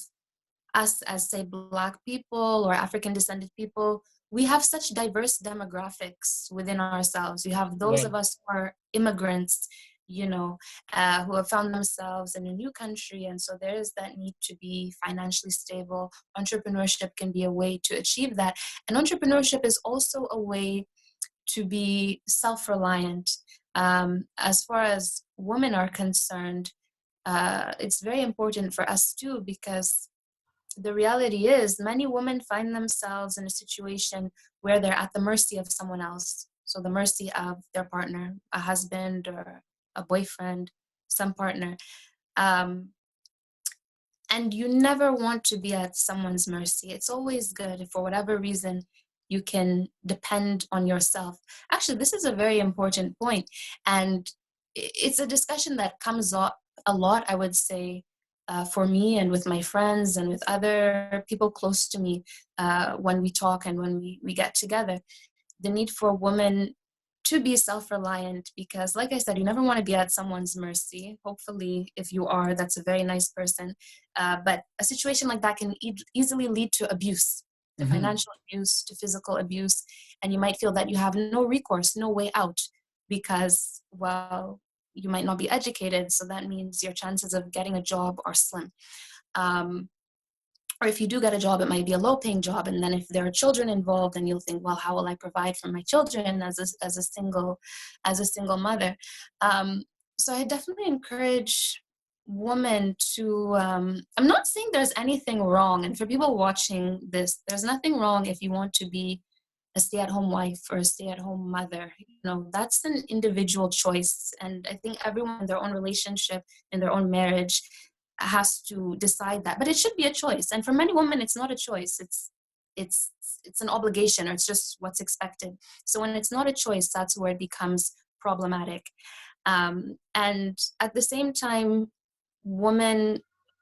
us as, say, Black people or African descended people. We have such diverse demographics within ourselves. You have those Right. of us who are immigrants, who have found themselves in a new country, and so there is that need to be financially stable. Entrepreneurship can be a way to achieve that, and entrepreneurship is also a way to be self-reliant. As far as women are concerned, it's very important for us too, because the reality is many women find themselves in a situation where they're at the mercy of someone else. So the mercy of their partner, a husband or a boyfriend, some partner. And you never want to be at someone's mercy. It's always good if for whatever reason you can depend on yourself. Actually, this is a very important point. And it's a discussion that comes up a lot, I would say, for me and with my friends and with other people close to me when we talk and when we get together. The need for women to be self-reliant, because like I said, you never want to be at someone's mercy. Hopefully, if you are, that's a very nice person. But a situation like that can easily lead to abuse, to financial abuse, to physical abuse. And you might feel that you have no recourse, no way out, because, well, you might not be educated. So that means your chances of getting a job are slim. Or if you do get a job, it might be a low-paying job, and then if there are children involved, then you'll think, well, how will I provide for my children as a single mother? So I definitely encourage women to. I'm not saying there's anything wrong, and for people watching this, there's nothing wrong if you want to be a stay-at-home wife or a stay-at-home mother. That's an individual choice, and I think everyone in their own relationship, in their own marriage, has to decide that. But it should be a choice, and for many women it's not a choice. It's an obligation, or it's just what's expected. So when it's not a choice, that's where it becomes problematic. And at the same time, women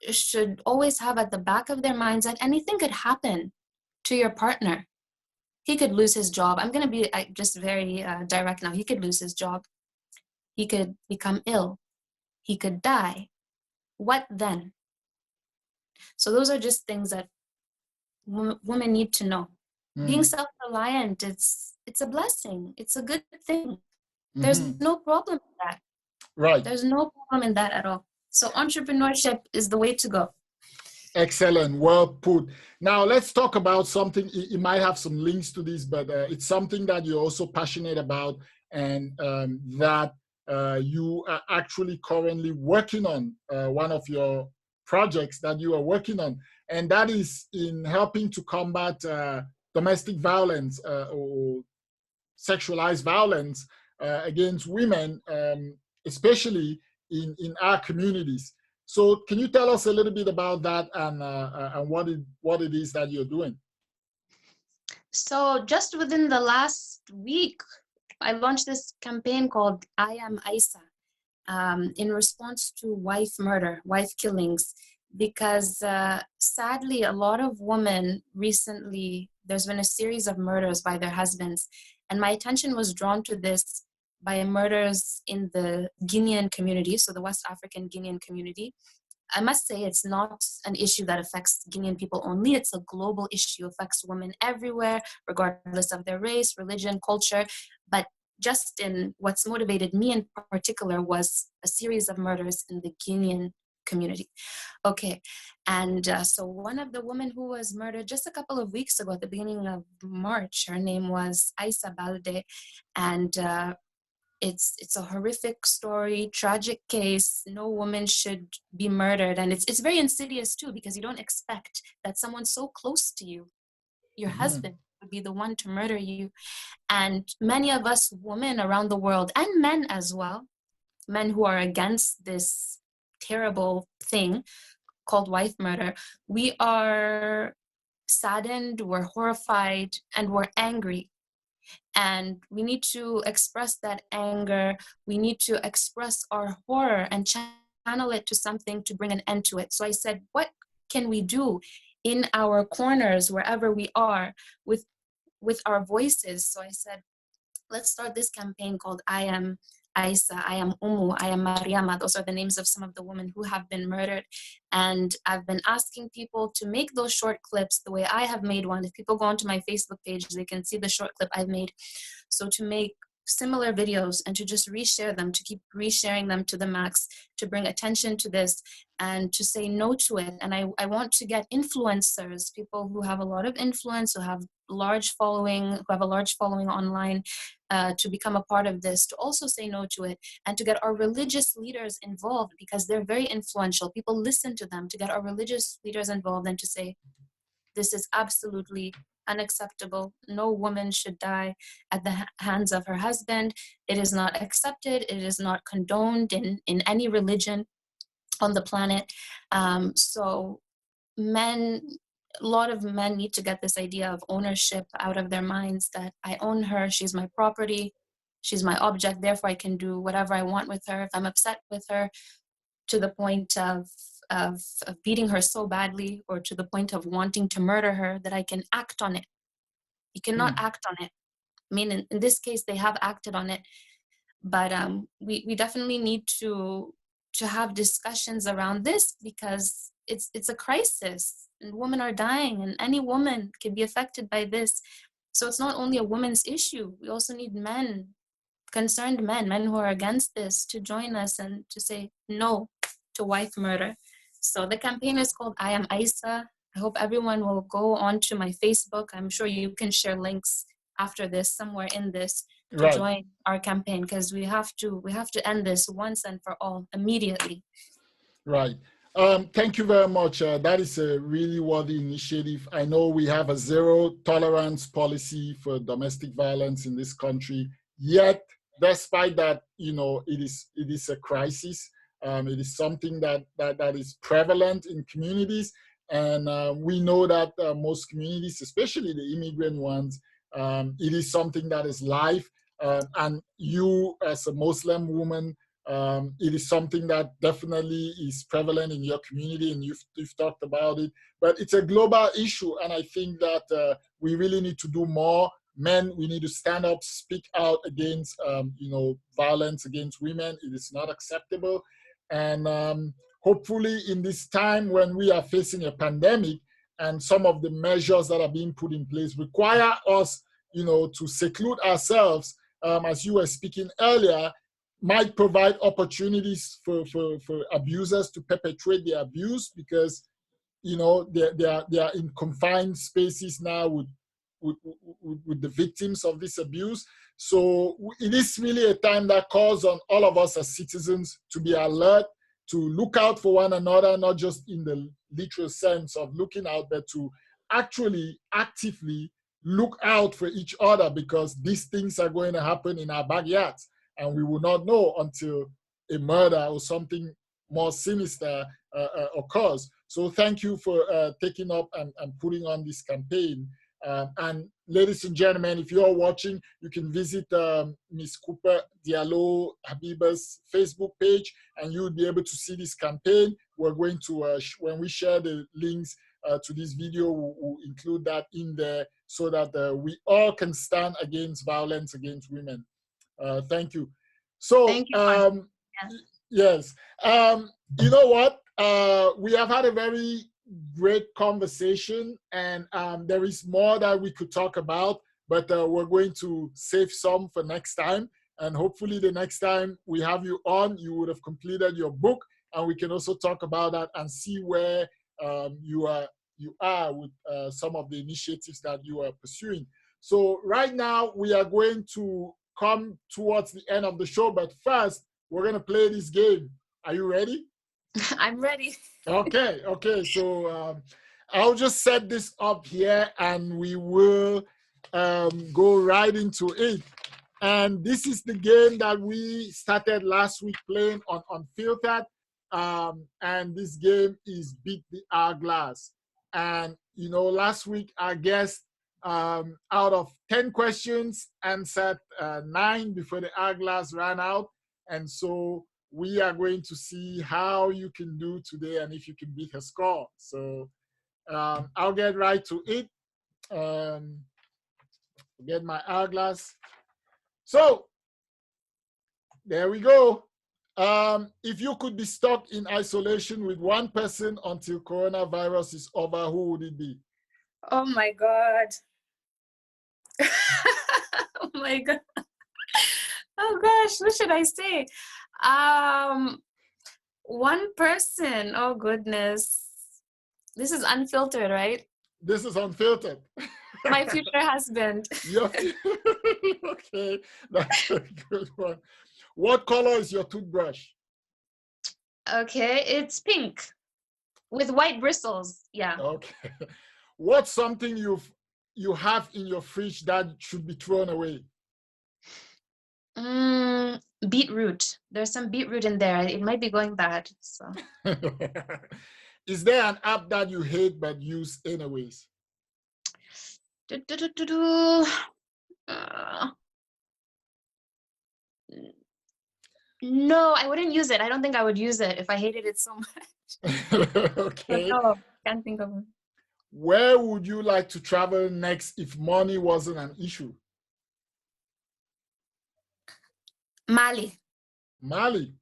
should always have at the back of their minds that anything could happen to your partner. He could lose his job. I'm going to be just very direct now. He could lose his job. He could become ill. He could die. What then? So those are just things that women need to know. Being self-reliant, it's a blessing. It's a good thing. There's no problem in that. Right. There's no problem in that at all. So entrepreneurship is the way to go. Excellent. Well put. Now let's talk about something. You might have some links to this, but it's something that you're also passionate about, and that you are actually currently working on, one of your projects that you are working on, and that is in helping to combat domestic violence or sexualized violence against women, especially in our communities. So can you tell us a little bit about that and what it is that you're doing? So just within the last week, I launched this campaign called I Am Isa, in response to wife murder, wife killings, because sadly, a lot of women recently, there's been a series of murders by their husbands. And my attention was drawn to this by murders in the Guinean community, so the West African Guinean community. I must say it's not an issue that affects Guinean people only. It's a global issue, affects women everywhere, regardless of their race, religion, culture. But just in what's motivated me in particular was a series of murders in the Guinean community. Okay, and so one of the women who was murdered just a couple of weeks ago at the beginning of March, her name was Aisa Balde, and it's a horrific story, tragic case. No woman should be murdered, and it's very insidious too, because you don't expect that someone so close to you, your husband, would be the one to murder you. And many of us women around the world, and men as well, men who are against this terrible thing called wife murder, we are saddened, we're horrified, and we're angry. And we need to express that anger. We need to express our horror and channel it to something to bring an end to it. So I said, what can we do in our corners, wherever we are, with our voices? So I said, let's start this campaign called I Am Aisa, I Am Umu, I Am Mariama. Those are the names of some of the women who have been murdered. And I've been asking people to make those short clips the way I have made one. If people go onto my Facebook page, they can see the short clip I've made. So to make similar videos and to just reshare them, to keep resharing them to the max, to bring attention to this and to say no to it. And I want to get influencers, people who have a lot of influence, who have a large following online, to become a part of this, to also say no to it, and to get our religious leaders involved, because they're very influential. People listen to them. To get our religious leaders involved and to say, this is absolutely unacceptable. No woman should die at the hands of her husband. It is not accepted. It is not condoned in any religion on the planet. So men, a lot of men need to get this idea of ownership out of their minds, that I own her, she's my property, she's my object, therefore I can do whatever I want with her. If I'm upset with her to the point of beating her so badly, or to the point of wanting to murder her, that I can act on it. You cannot act on it. I mean, in this case, they have acted on it, but we definitely need to have discussions around this, because it's a crisis and women are dying, and any woman can be affected by this. So it's not only a woman's issue. We also need men, concerned men who are against this, to join us and to say no to wife murder. So the campaign is called I Am Aisa. I hope everyone will go onto my Facebook. I'm sure you can share links after this, somewhere in this, to Right. join our campaign, because we have to end this once and for all, immediately. Right. Thank you very much. That is a really worthy initiative. I know we have a zero tolerance policy for domestic violence in this country. Yet, despite that, it is a crisis. It is something that is prevalent in communities, and we know that most communities, especially the immigrant ones, it is something that is live. And you, as a Muslim woman, it is something that definitely is prevalent in your community, and you've talked about it. But it's a global issue, and I think that we really need to do more. Men, we need to stand up, speak out against, violence against women. It is not acceptable. And hopefully, in this time when we are facing a pandemic, and some of the measures that are being put in place require us, to seclude ourselves, as you were speaking earlier, might provide opportunities for abusers to perpetrate their abuse, because they are in confined spaces now with the victims of this abuse. So it is really a time that calls on all of us as citizens to be alert, to look out for one another, not just in the literal sense of looking out, but to actually actively look out for each other, because these things are going to happen in our backyards, and we will not know until a murder or something more sinister occurs. So thank you for taking up and putting on this campaign. And ladies and gentlemen, if you're watching, you can visit Ms. Cooper Diallo Habiba's Facebook page, and you'll be able to see this campaign. We're going to, when we share the links to this video, we'll include that in there, so that we all can stand against violence against women. Thank you. So, Thank you. yes, you know what? We have had a very great conversation, and there is more that we could talk about, but we're going to save some for next time. And hopefully the next time we have you on, you would have completed your book, and we can also talk about that and see where you are with some of the initiatives that you are pursuing. So right now we are going to come towards the end of the show, but first we're going to play this game. Are you ready? I'm ready. Okay. So I'll just set this up here, and we will go right into it. And this is the game that we started last week playing on Unfiltered. And this game is Beat the Hourglass. And, last week our guest Out of 10 questions, answered 9 before the hourglass ran out. And so we are going to see how you can do today and if you can beat her score. So I'll get right to it. Get my hourglass. So there we go. If you could be stuck in isolation with one person until coronavirus is over, who would it be? Oh my God. Oh my God. Oh gosh, what should I say? One person. Oh goodness. This is unfiltered, right? This is unfiltered. My future husband. Okay, that's a good one. What color is your toothbrush? Okay, it's pink with white bristles. Yeah. Okay. What's something you have in your fridge that should be thrown away? Beetroot. There's some beetroot in there. It might be going bad. So. Is there an app that you hate but use anyways? No, I wouldn't use it. I don't think I would use it if I hated it so much. Okay. No, can't think of it. Where would you like to travel next if money wasn't an issue? Mali. Mali.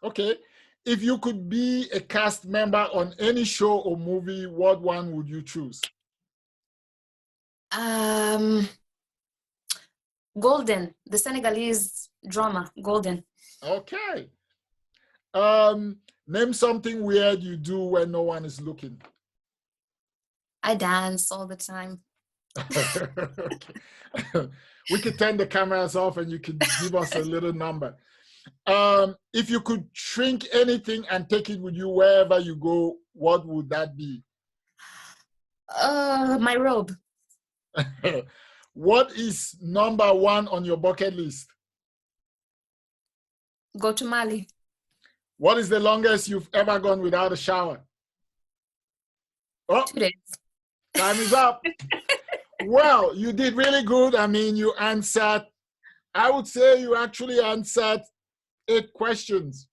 Okay. If you could be a cast member on any show or movie, what one would you choose? Golden, the Senegalese drama, Golden. Okay. Name something weird you do when no one is looking. I dance all the time. Okay. We could turn the cameras off and you could give us a little number. If you could shrink anything and take it with you wherever you go, what would that be? My robe. What is number one on your bucket list? Go to Mali. What is the longest you've ever gone without a shower? Oh, 2 days. Time is up. Well, you did really good. I mean, you answered, I would say you actually answered 8 questions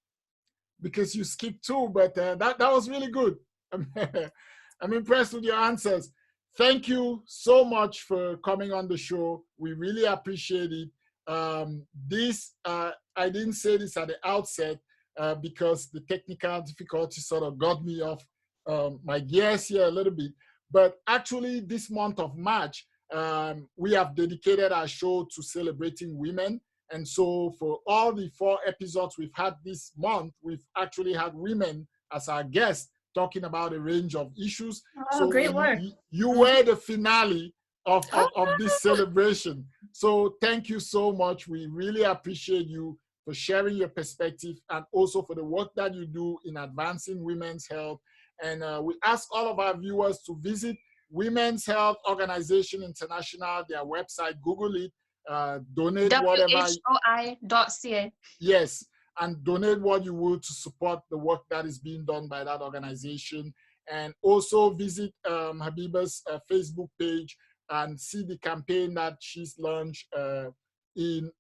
because you skipped 2, but that was really good. I'm impressed with your answers. Thank you so much for coming on the show. We really appreciate it. I didn't say this at the outset because the technical difficulty sort of got me off my gears here a little bit. But actually, this month of March, we have dedicated our show to celebrating women. And so for all the 4 episodes we've had this month, we've actually had women as our guests talking about a range of issues. Oh, so great work. You were the finale of this celebration. So thank you so much. We really appreciate you for sharing your perspective and also for the work that you do in advancing women's health. And we ask all of our viewers to visit Women's Health Organization International, their website, Google it, donate whatever. WHOI.ca. Yes, and donate what you will to support the work that is being done by that organization. And also visit Habiba's Facebook page and see the campaign that she's launched in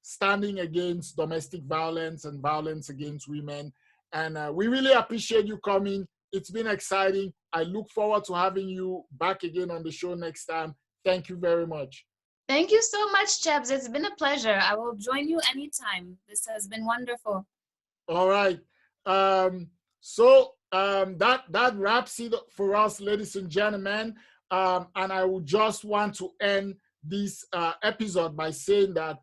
standing against domestic violence and violence against women. And we really appreciate you coming. It's been exciting. I look forward to having you back again on the show next time. Thank you very much. Thank you so much, Chebs. It's been a pleasure. I will join you anytime. This has been wonderful. All right. That wraps it up for us, ladies and gentlemen. And I would just want to end this episode by saying that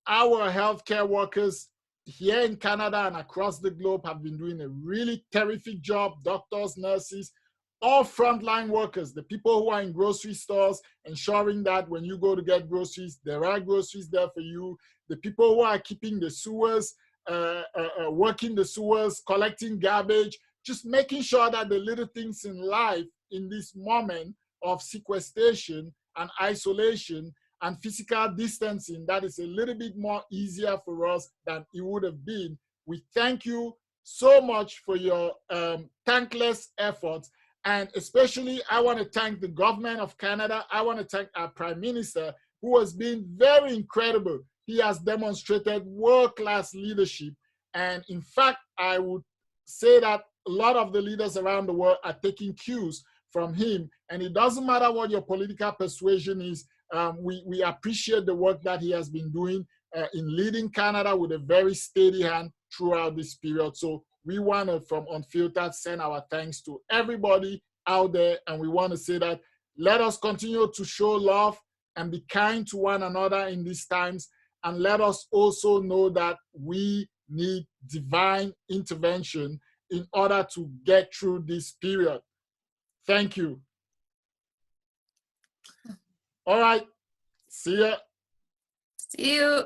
our healthcare workers here in Canada and across the globe have been doing a really terrific job. Doctors, nurses, all frontline workers, the people who are in grocery stores, ensuring that when you go to get groceries, there are groceries there for you. The people who are keeping the sewers, working the sewers, collecting garbage, just making sure that the little things in life in this moment of sequestration and isolation and physical distancing, that is a little bit more easier for us than it would have been. We thank you so much for your thankless efforts. And especially, I want to thank the government of Canada. I want to thank our Prime Minister, who has been very incredible. He has demonstrated world-class leadership. And in fact, I would say that a lot of the leaders around the world are taking cues from him. And it doesn't matter what your political persuasion is. We appreciate the work that he has been doing in leading Canada with a very steady hand throughout this period. So we want to, from Unfiltered, send our thanks to everybody out there. And we want to say that let us continue to show love and be kind to one another in these times. And let us also know that we need divine intervention in order to get through this period. Thank you. All right. See ya. See you.